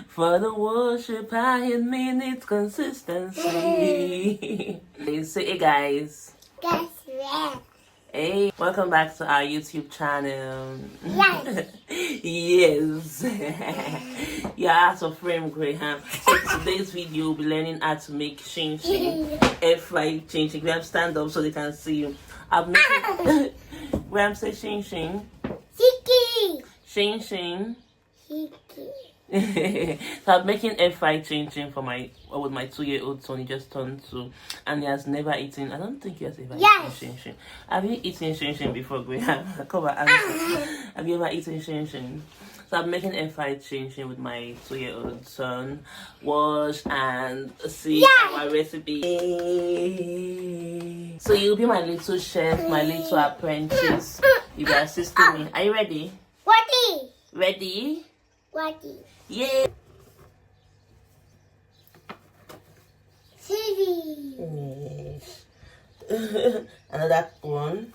For the worship, I mean its consistency. Say hey guys. Guess where? Hey, welcome back to our YouTube channel. Yes. Yes. Yeah, out of frame, Graham. So today's video we'll be learning how to make chinchin, air fried chinchin. Graham, stand up so they can see you. I'm making Graham, say chinchin. Chicky. Chinchin. Chicky. So I'm making air fried chinchin for with my 2-year-old son. He just turned 2 and he has never eaten. I don't think he has ever eaten chinchin. Have you eaten chinchin before, Graham? Come on, have you ever eaten chinchin? So I'm making air fried chinchin with my 2-year-old son. Watch and see our recipe. So you'll be my little chef, my little apprentice. You'll be assisting me. Are you ready? Ready. Ready? Ready. Yeah. TV. Yes. Another one.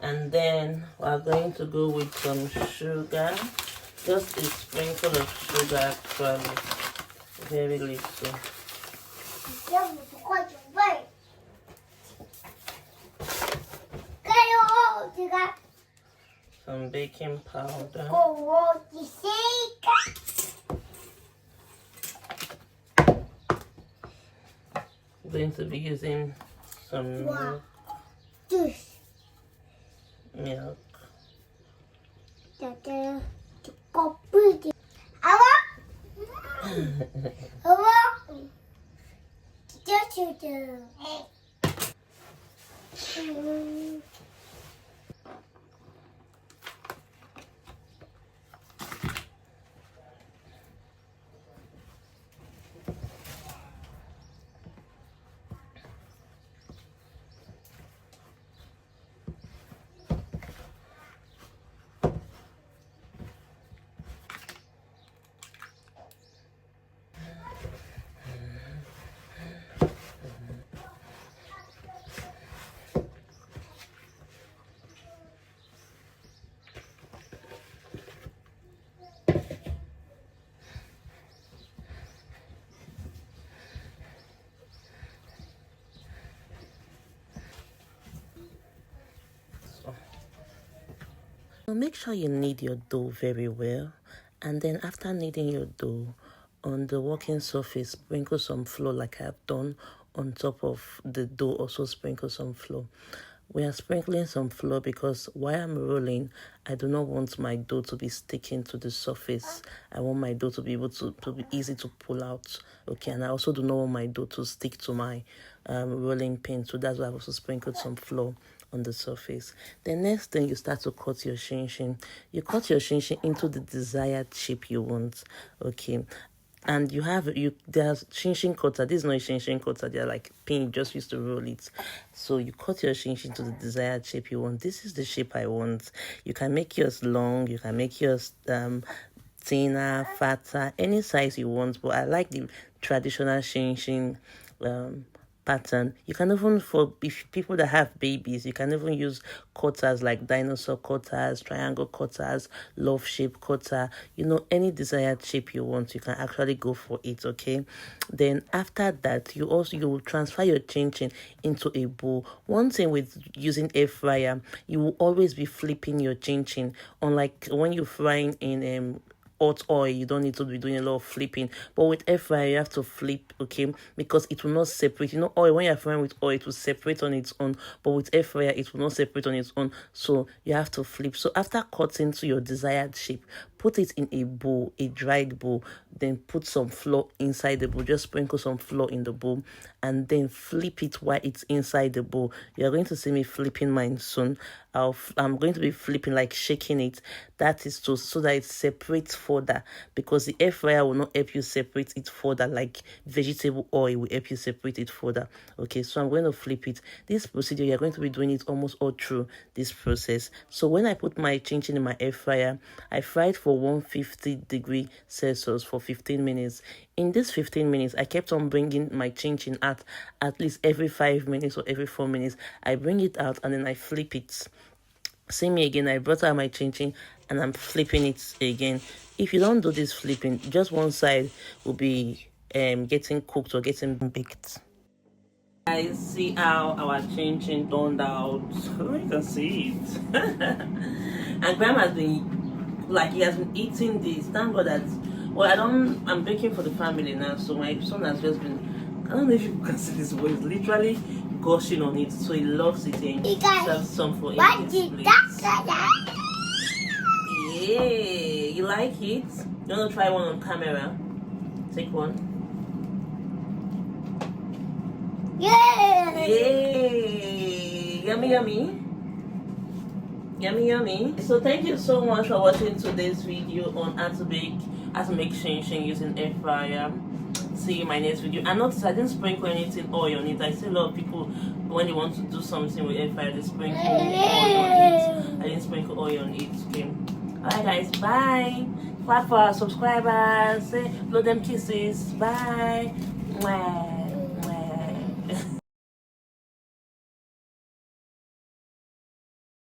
And then we're going to go with some sugar. Just a sprinkle of sugar, actually. Very little. Some baking powder. I'm going to be using some milk. So make sure you knead your dough very well, and then after kneading your dough, on the working surface, sprinkle some flour like I've done. On top of the dough, also sprinkle some flour. We are sprinkling some flour because while I'm rolling, I do not want my dough to be sticking to the surface. I want my dough to be able to be easy to pull out. Okay, and I also do not want my dough to stick to my rolling pin. So that's why I've also sprinkled some flour on the surface. The next thing, you start to cut your chinchin. You cut your chinchin into the desired shape you want. Okay. And there's chinchin cutter. This is not a chinchin cutter. They're like pin. You just used to roll it. So you cut your chinchin to the desired shape you want. This is the shape I want. You can make yours long. You can make yours thinner, fatter, any size you want. But I like the traditional chinchin pattern. You can even, for if people that have babies, you can even use cutters like dinosaur cutters, triangle cutters, love shape cutter. Any desired shape you want, you can actually go for it. Okay, then after that, you will transfer your chinchin into a bowl. One thing with using air fryer, you will always be flipping your chinchin. Unlike when you're frying in hot oil, you don't need to be doing a lot of flipping. But with air fryer, you have to flip, okay, because it will not separate. Oil, when you're frying with oil, it will separate on its own, but with air fryer, it will not separate on its own. So you have to flip. So after cutting to your desired shape, put it in a bowl, a dried bowl, then put some flour inside the bowl. Just sprinkle some flour in the bowl and then flip it while it's inside the bowl. You're going to see me flipping mine soon. I'm going to be flipping, like shaking it. That is so that it separates further, because the air fryer will not help you separate it further like vegetable oil will help you separate it further. Okay, so I'm going to flip it. This procedure, you're going to be doing it almost all through this process. So when I put my chinchin in my air fryer, I fry it for 150°C for 15 minutes. In this 15 minutes, I kept on bringing my chinchin out at least every 5 minutes or every 4 minutes. I bring it out and then I flip it. See me again, I brought out my chinchin and I'm flipping it again. If you don't do this flipping, just one side will be getting cooked or getting baked. Guys, see how our chinchin turned out. You can see it. And Graham has been, like, he has been eating this. Thank God that, well, I'm baking for the family now, so my son has just been, I don't know if you can see this, but he's literally gushing on it, so he loves eating. Serve some for him. Yeah, you like it? You want to try one on camera? Take one. Yay! Yummy, yummy. Yummy, yummy. So thank you so much for watching today's video on how to make chinchin using air fryer. See you in my next video. And notice I didn't sprinkle anything oil on it. I see a lot of people when they want to do something with air fryer, they sprinkle oil on it. I didn't sprinkle oil on it. Okay. Alright guys, bye. Clap for our subscribers. Say blow them kisses. Bye. Mwah.